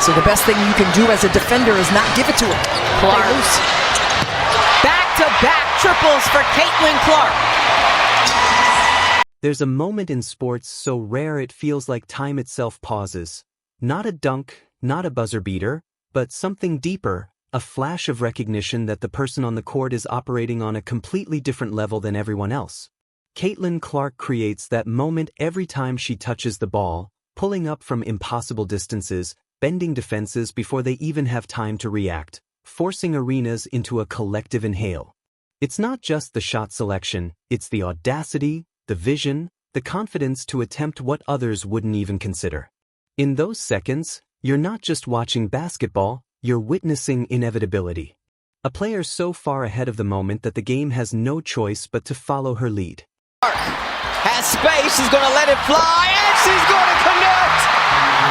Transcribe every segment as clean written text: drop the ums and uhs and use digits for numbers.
So the best thing you can do as a defender is not give it to him. Clark. Back-to-back triples for Caitlin Clark. There's a moment in sports so rare it feels like time itself pauses. Not a dunk, not a buzzer beater, but something deeper, a flash of recognition that the person on the court is operating on a completely different level than everyone else. Caitlin Clark creates that moment every time she touches the ball, pulling up from impossible distances, bending defenses before they even have time to react, forcing arenas into a collective inhale. It's not just the shot selection, it's the audacity, the vision, the confidence to attempt what others wouldn't even consider. In those seconds, you're not just watching basketball, you're witnessing inevitability. A player so far ahead of the moment that the game has no choice but to follow her lead. Has space, she's going to let it fly, and she's going to connect!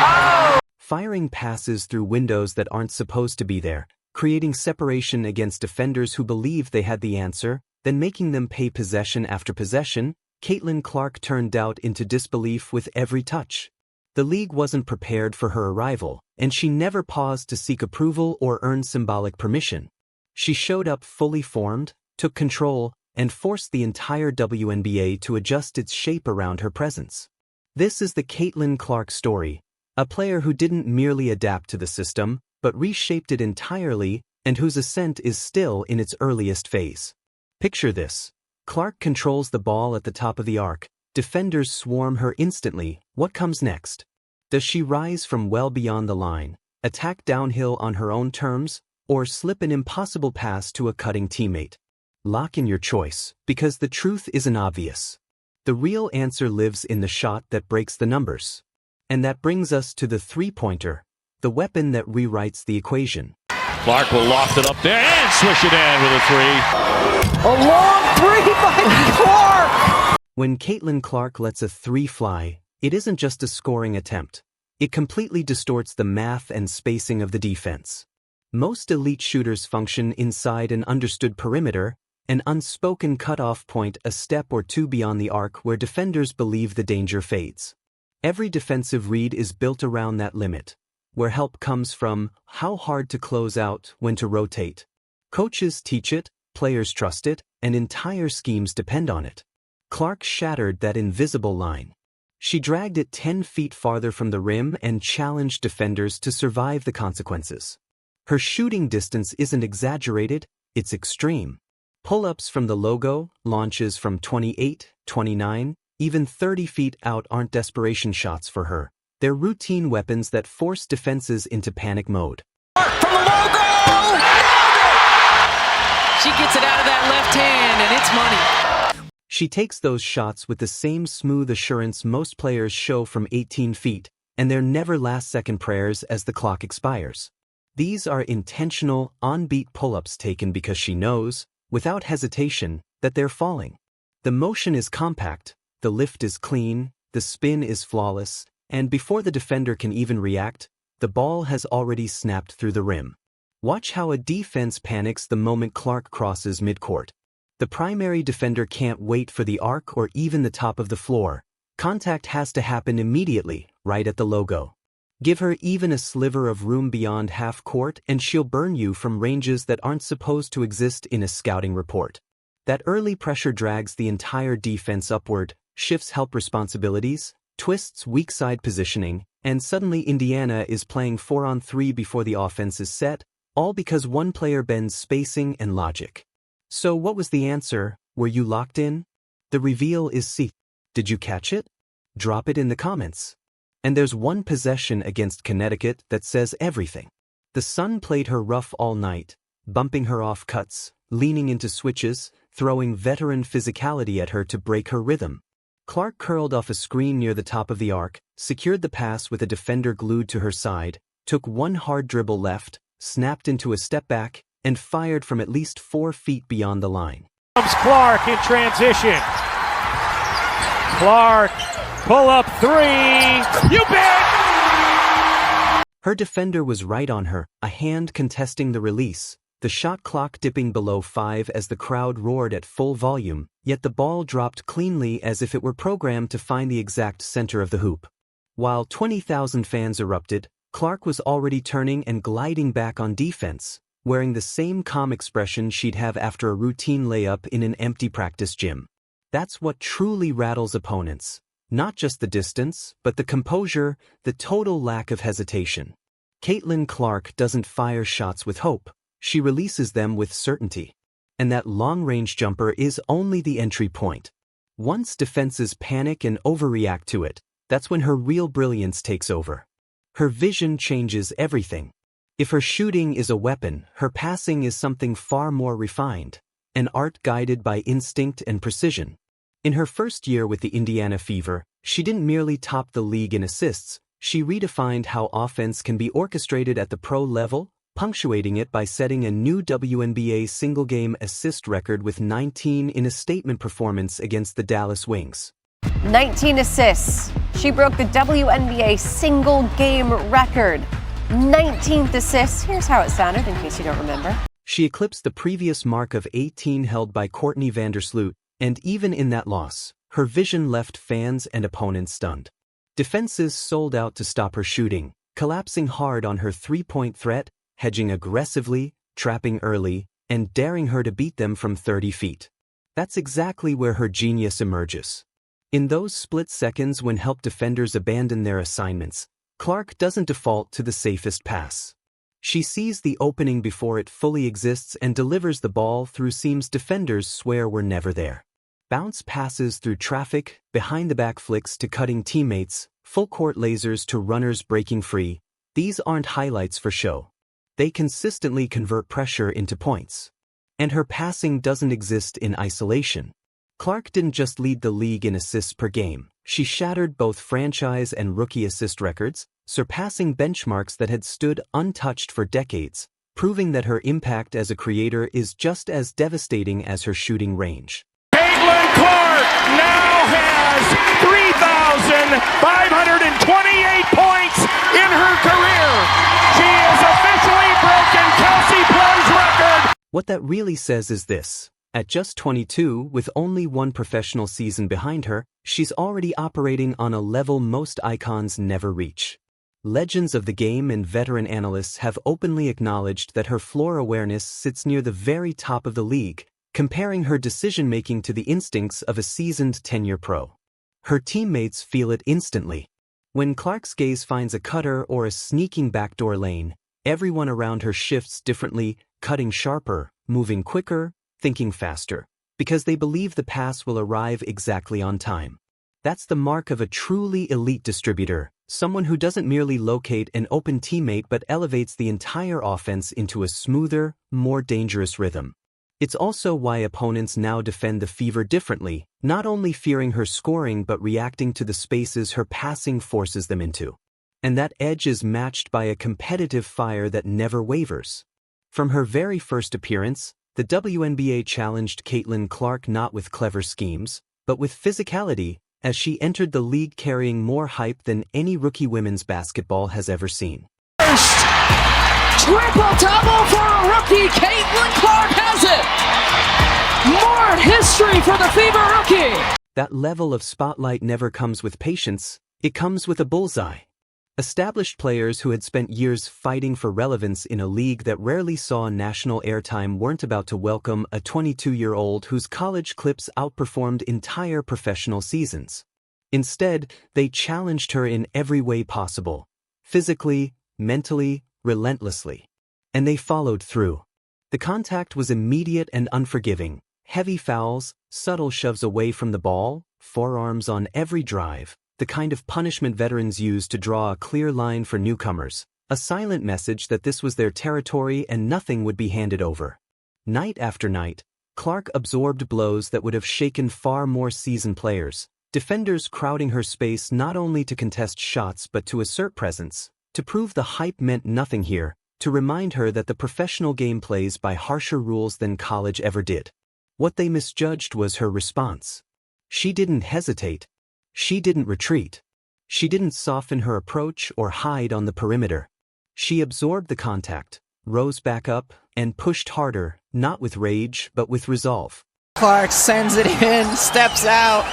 Oh! Firing passes through windows that aren't supposed to be there, creating separation against defenders who believed they had the answer, then making them pay possession after possession. Caitlin Clark turned doubt into disbelief with every touch. The league wasn't prepared for her arrival, and she never paused to seek approval or earn symbolic permission. She showed up fully formed, took control, and forced the entire WNBA to adjust its shape around her presence. This is the Caitlin Clark story, a player who didn't merely adapt to the system, but reshaped it entirely, and whose ascent is still in its earliest phase. Picture this. Clark controls the ball at the top of the arc. Defenders swarm her instantly. What comes next? Does she rise from well beyond the line, attack downhill on her own terms, or slip an impossible pass to a cutting teammate? Lock in your choice, because the truth isn't obvious. The real answer lives in the shot that breaks the numbers. And that brings us to the three-pointer, the weapon that rewrites the equation. Clark will loft it up there and swish it in with a three. A long three by Clark! When Caitlin Clark lets a three fly, it isn't just a scoring attempt. It completely distorts the math and spacing of the defense. Most elite shooters function inside an understood perimeter, an unspoken cutoff point a step or two beyond the arc where defenders believe the danger fades. Every defensive read is built around that limit, where help comes from how hard to close out, when to rotate. Coaches teach it, players trust it, and entire schemes depend on it. Clark shattered that invisible line. She dragged it 10 feet farther from the rim and challenged defenders to survive the consequences. Her shooting distance isn't exaggerated, it's extreme. Pull-ups from the logo, launches from 28, 29, even 30 feet out aren't desperation shots for her. They're routine weapons that force defenses into panic mode. From the logo! She gets it out of that left hand, and it's money. She takes those shots with the same smooth assurance most players show from 18 feet, and they're never last-second prayers as the clock expires. These are intentional, on-beat pull-ups taken because she knows, without hesitation, that they're falling. The motion is compact, the lift is clean, the spin is flawless, and before the defender can even react, the ball has already snapped through the rim. Watch how a defense panics the moment Clark crosses midcourt. The primary defender can't wait for the arc or even the top of the floor. Contact has to happen immediately, right at the logo. Give her even a sliver of room beyond half court and she'll burn you from ranges that aren't supposed to exist in a scouting report. That early pressure drags the entire defense upward, shifts help responsibilities, twists weak side positioning, and suddenly Indiana is playing 4-on-3 before the offense is set, all because one player bends spacing and logic. So what was the answer? Were you locked in? The reveal is C. Did you catch it? Drop it in the comments. And there's one possession against Connecticut that says everything. The Sun played her rough all night, bumping her off cuts, leaning into switches, throwing veteran physicality at her to break her rhythm. Clark curled off a screen near the top of the arc, secured the pass with a defender glued to her side, took one hard dribble left, snapped into a step back, and fired from at least 4 feet beyond the line. Comes Clark in transition. Clark, pull up three. You bet! Her defender was right on her, a hand contesting the release, the shot clock dipping below 5 as the crowd roared at full volume, yet the ball dropped cleanly as if it were programmed to find the exact center of the hoop. While 20,000 fans erupted, Clark was already turning and gliding back on defense, wearing the same calm expression she'd have after a routine layup in an empty practice gym. That's what truly rattles opponents. Not just the distance, but the composure, the total lack of hesitation. Caitlin Clark doesn't fire shots with hope, she releases them with certainty. And that long-range jumper is only the entry point. Once defenses panic and overreact to it, that's when her real brilliance takes over. Her vision changes everything. If her shooting is a weapon, her passing is something far more refined, an art guided by instinct and precision. In her first year with the Indiana Fever, she didn't merely top the league in assists, she redefined how offense can be orchestrated at the pro level, punctuating it by setting a new WNBA single-game assist record with 19 in a statement performance against the Dallas Wings. 19 assists. She broke the WNBA single-game record. 19th assist. Here's how it sounded, in case you don't remember. She eclipsed the previous mark of 18 held by Courtney Vandersloot, and even in that loss, her vision left fans and opponents stunned. Defenses sold out to stop her shooting, collapsing hard on her three-point threat, hedging aggressively, trapping early, and daring her to beat them from 30 feet. That's exactly where her genius emerges. In those split seconds when help defenders abandon their assignments, Clark doesn't default to the safest pass. She sees the opening before it fully exists and delivers the ball through seams defenders swear were never there. Bounce passes through traffic, behind-the-back flicks to cutting teammates, full-court lasers to runners breaking free. These aren't highlights for show. They consistently convert pressure into points. And her passing doesn't exist in isolation. Clark didn't just lead the league in assists per game. She shattered both franchise and rookie assist records, surpassing benchmarks that had stood untouched for decades, proving that her impact as a creator is just as devastating as her shooting range. Caitlin Clark now has 3,528 points in her career. She has officially broken Kelsey Plum's record. What that really says is this. At just 22, with only one professional season behind her, she's already operating on a level most icons never reach. Legends of the game and veteran analysts have openly acknowledged that her floor awareness sits near the very top of the league, comparing her decision-making to the instincts of a seasoned 10-year pro. Her teammates feel it instantly. When Clark's gaze finds a cutter or a sneaking backdoor lane, everyone around her shifts differently, cutting sharper, moving quicker, thinking faster, because they believe the pass will arrive exactly on time. That's the mark of a truly elite distributor, someone who doesn't merely locate an open teammate but elevates the entire offense into a smoother, more dangerous rhythm. It's also why opponents now defend the Fever differently, not only fearing her scoring but reacting to the spaces her passing forces them into. And that edge is matched by a competitive fire that never wavers. From her very first appearance, the WNBA challenged Caitlin Clark not with clever schemes, but with physicality, as she entered the league carrying more hype than any rookie women's basketball has ever seen. First triple-double for a rookie. Caitlin Clark has it. More history for the Fever rookie. That level of spotlight never comes with patience, it comes with a bullseye. Established players who had spent years fighting for relevance in a league that rarely saw national airtime weren't about to welcome a 22-year-old whose college clips outperformed entire professional seasons. Instead, they challenged her in every way possible, physically, mentally, relentlessly. And they followed through. The contact was immediate and unforgiving. Heavy fouls, subtle shoves away from the ball, forearms on every drive. The kind of punishment veterans use to draw a clear line for newcomers, a silent message that this was their territory and nothing would be handed over. Night after night, Clark absorbed blows that would have shaken far more seasoned players, defenders crowding her space not only to contest shots but to assert presence, to prove the hype meant nothing here, to remind her that the professional game plays by harsher rules than college ever did. What they misjudged was her response. She didn't hesitate. She didn't retreat. She didn't soften her approach or hide on the perimeter. She absorbed the contact, rose back up, and pushed harder, not with rage, but with resolve. Clark sends it in, steps out.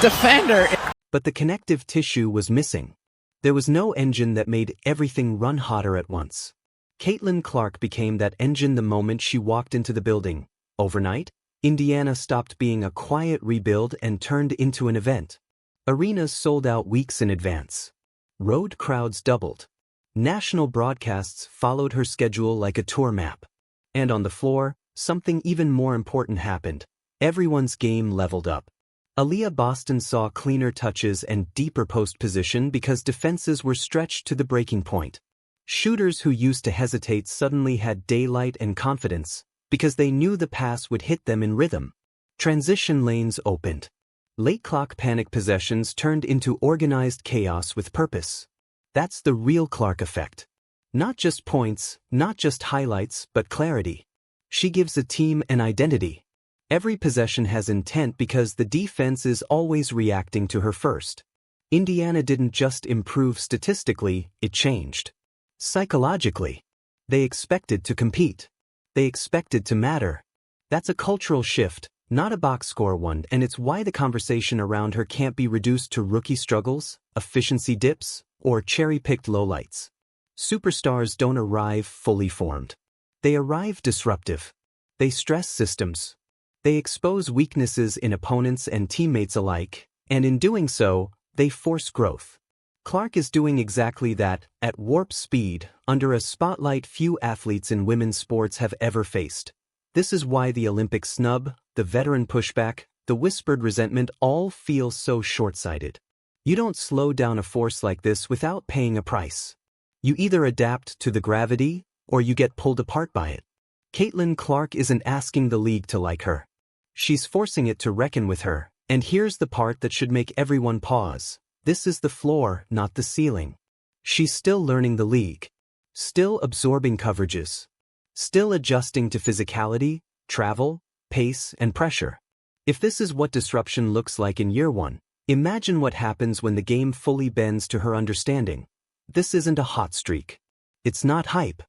Defender. But the connective tissue was missing. There was no engine that made everything run hotter at once. Caitlin Clark became that engine the moment she walked into the building. Overnight, Indiana stopped being a quiet rebuild and turned into an event. Arenas sold out weeks in advance. Road crowds doubled. National broadcasts followed her schedule like a tour map. And on the floor, something even more important happened. Everyone's game leveled up. Aaliyah Boston saw cleaner touches and deeper post position because defenses were stretched to the breaking point. Shooters who used to hesitate suddenly had daylight and confidence because they knew the pass would hit them in rhythm. Transition lanes opened. Late clock panic possessions turned into organized chaos with purpose. That's the real Clark effect. Not just points, not just highlights, but clarity. She gives a team an identity. Every possession has intent because the defense is always reacting to her first. Indiana didn't just improve statistically, it changed. Psychologically. They expected to compete. They expected to matter. That's a cultural shift, not a box score one, and it's why the conversation around her can't be reduced to rookie struggles, efficiency dips, or cherry-picked lowlights. Superstars don't arrive fully formed. They arrive disruptive. They stress systems. They expose weaknesses in opponents and teammates alike, and in doing so, they force growth. Clark is doing exactly that, at warp speed, under a spotlight few athletes in women's sports have ever faced. This is why the Olympic snub, the veteran pushback, the whispered resentment all feel so short-sighted. You don't slow down a force like this without paying a price. You either adapt to the gravity, or you get pulled apart by it. Caitlin Clark isn't asking the league to like her. She's forcing it to reckon with her, and here's the part that should make everyone pause. This is the floor, not the ceiling. She's still learning the league. Still absorbing coverages. Still adjusting to physicality, travel, pace, and pressure. If this is what disruption looks like in year one, imagine what happens when the game fully bends to her understanding. This isn't a hot streak. It's not hype.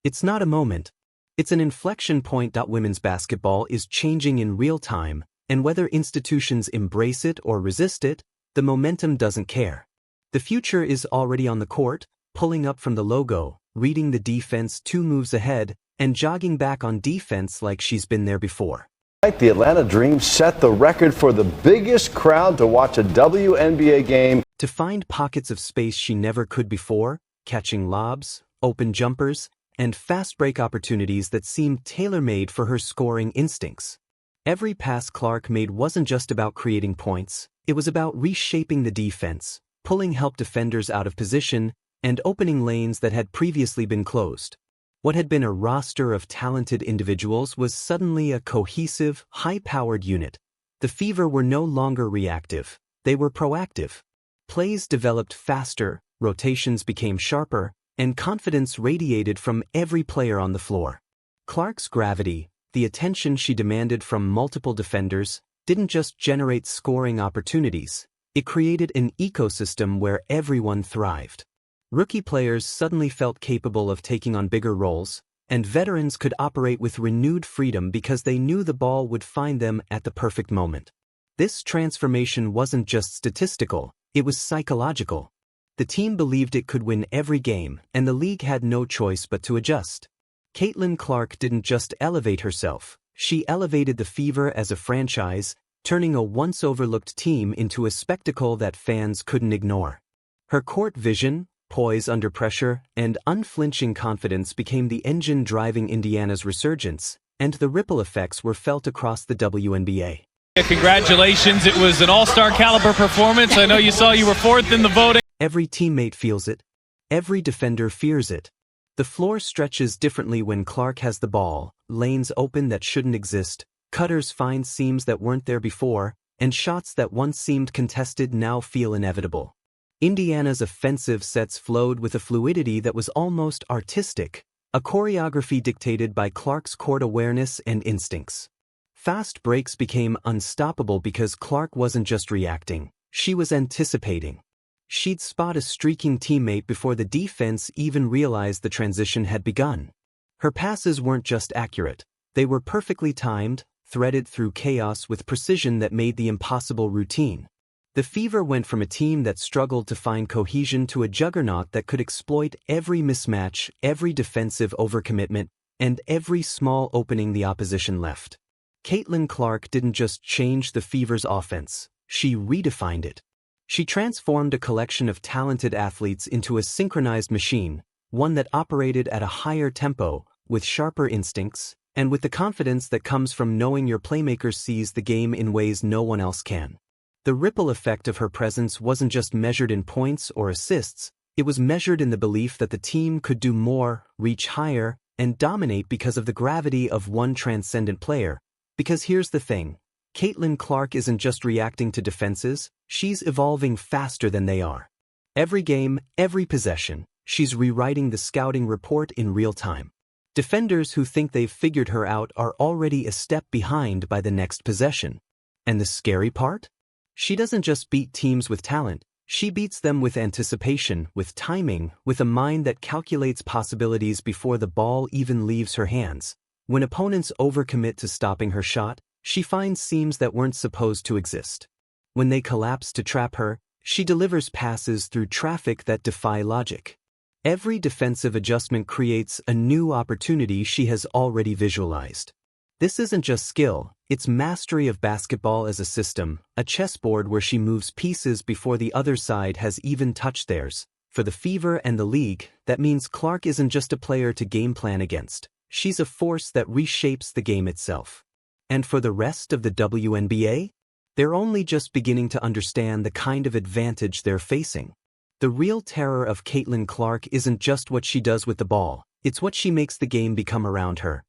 It's not a moment. It's an inflection point. Women's basketball is changing in real time, and whether institutions embrace it or resist it, the momentum doesn't care. The future is already on the court, pulling up from the logo, reading the defense 2 moves ahead, and jogging back on defense like she's been there before. The Atlanta Dream set the record for the biggest crowd to watch a WNBA game. To find pockets of space she never could before, catching lobs, open jumpers, and fast break opportunities that seemed tailor-made for her scoring instincts. Every pass Clark made wasn't just about creating points, it was about reshaping the defense, pulling help defenders out of position, and opening lanes that had previously been closed. What had been a roster of talented individuals was suddenly a cohesive, high-powered unit. The Fever were no longer reactive, they were proactive. Plays developed faster, rotations became sharper, and confidence radiated from every player on the floor. Clark's gravity, the attention she demanded from multiple defenders, didn't just generate scoring opportunities, it created an ecosystem where everyone thrived. Rookie players suddenly felt capable of taking on bigger roles, and veterans could operate with renewed freedom because they knew the ball would find them at the perfect moment. This transformation wasn't just statistical, it was psychological. The team believed it could win every game, and the league had no choice but to adjust. Caitlin Clark didn't just elevate herself, she elevated the Fever as a franchise, turning a once-overlooked team into a spectacle that fans couldn't ignore. Her court vision, poise under pressure, and unflinching confidence became the engine driving Indiana's resurgence, and the ripple effects were felt across the WNBA. Congratulations, it was an all-star caliber performance. I know you saw you were 4th in the voting. Every teammate feels it. Every defender fears it. The floor stretches differently when Clark has the ball, lanes open that shouldn't exist, cutters find seams that weren't there before, and shots that once seemed contested now feel inevitable. Indiana's offensive sets flowed with a fluidity that was almost artistic, a choreography dictated by Clark's court awareness and instincts. Fast breaks became unstoppable because Clark wasn't just reacting, she was anticipating. She'd spot a streaking teammate before the defense even realized the transition had begun. Her passes weren't just accurate, they were perfectly timed, threaded through chaos with precision that made the impossible routine. The Fever went from a team that struggled to find cohesion to a juggernaut that could exploit every mismatch, every defensive overcommitment, and every small opening the opposition left. Caitlin Clark didn't just change the Fever's offense, she redefined it. She transformed a collection of talented athletes into a synchronized machine, one that operated at a higher tempo, with sharper instincts, and with the confidence that comes from knowing your playmaker sees the game in ways no one else can. The ripple effect of her presence wasn't just measured in points or assists, it was measured in the belief that the team could do more, reach higher, and dominate because of the gravity of one transcendent player. Because here's the thing, Caitlin Clark isn't just reacting to defenses, she's evolving faster than they are. Every game, every possession, she's rewriting the scouting report in real time. Defenders who think they've figured her out are already a step behind by the next possession. And the scary part? She doesn't just beat teams with talent, she beats them with anticipation, with timing, with a mind that calculates possibilities before the ball even leaves her hands. When opponents overcommit to stopping her shot, she finds seams that weren't supposed to exist. When they collapse to trap her, she delivers passes through traffic that defy logic. Every defensive adjustment creates a new opportunity she has already visualized. This isn't just skill, it's mastery of basketball as a system, a chessboard where she moves pieces before the other side has even touched theirs. For the Fever and the league, that means Clark isn't just a player to game plan against, she's a force that reshapes the game itself. And for the rest of the WNBA? They're only just beginning to understand the kind of advantage they're facing. The real terror of Caitlin Clark isn't just what she does with the ball, it's what she makes the game become around her.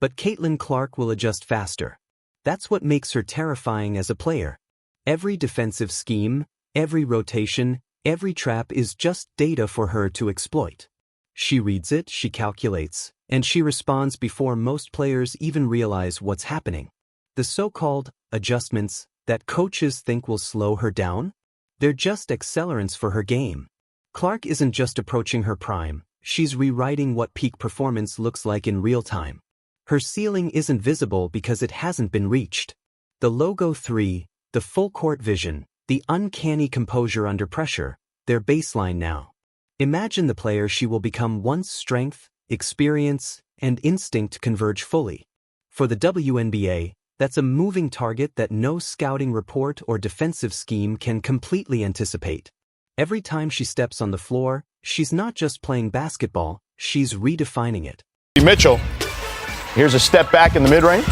But Caitlin Clark will adjust faster. That's what makes her terrifying as a player. Every defensive scheme, every rotation, every trap is just data for her to exploit. She reads it, she calculates, and she responds before most players even realize what's happening. The so-called adjustments that coaches think will slow her down? They're just accelerants for her game. Clark isn't just approaching her prime, she's rewriting what peak performance looks like in real time. Her ceiling isn't visible because it hasn't been reached. The logo 3, the full-court vision, the uncanny composure under pressure, they're baseline now. Imagine the player she will become once strength, experience, and instinct converge fully. For the WNBA, that's a moving target that no scouting report or defensive scheme can completely anticipate. Every time she steps on the floor, she's not just playing basketball, she's redefining it. Mitchell. Here's a step back in the mid-range.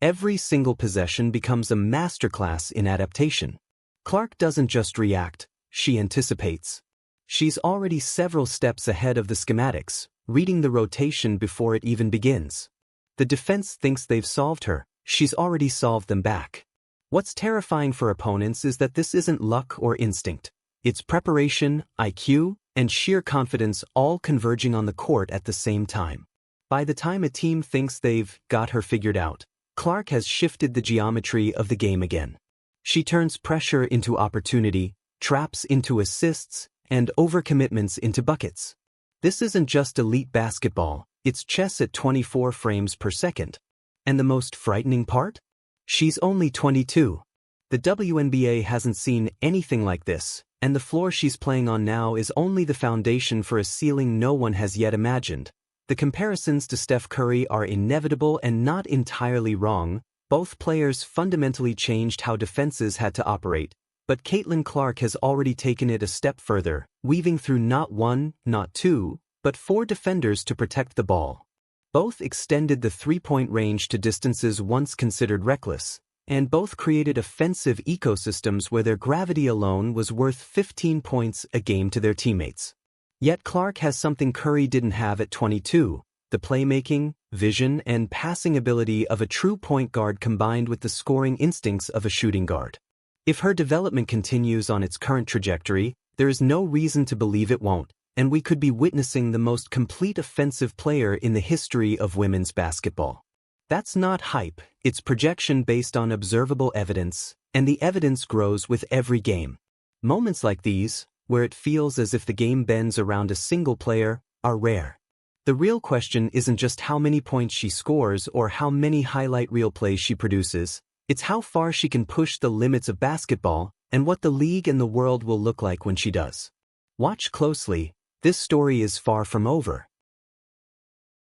Every single possession becomes a masterclass in adaptation. Clark doesn't just react, she anticipates. She's already several steps ahead of the schematics, reading the rotation before it even begins. The defense thinks they've solved her, she's already solved them back. What's terrifying for opponents is that this isn't luck or instinct. It's preparation, IQ, and sheer confidence all converging on the court at the same time. By the time a team thinks they've got her figured out, Clark has shifted the geometry of the game again. She turns pressure into opportunity, traps into assists, and overcommitments into buckets. This isn't just elite basketball, it's chess at 24 frames per second. And the most frightening part? She's only 22. The WNBA hasn't seen anything like this, and the floor she's playing on now is only the foundation for a ceiling no one has yet imagined. The comparisons to Steph Curry are inevitable and not entirely wrong. Both players fundamentally changed how defenses had to operate, but Caitlin Clark has already taken it a step further, weaving through not one, not two, but 4 defenders to protect the ball. Both extended the three-point range to distances once considered reckless, and both created offensive ecosystems where their gravity alone was worth 15 points a game to their teammates. Yet Clark has something Curry didn't have at 22, the playmaking, vision, and passing ability of a true point guard combined with the scoring instincts of a shooting guard. If her development continues on its current trajectory, there is no reason to believe it won't, and we could be witnessing the most complete offensive player in the history of women's basketball. That's not hype, it's projection based on observable evidence, and the evidence grows with every game. Moments like these, where it feels as if the game bends around a single player, are rare. The real question isn't just how many points she scores or how many highlight reel plays she produces, it's how far she can push the limits of basketball, and what the league and the world will look like when she does. Watch closely, this story is far from over.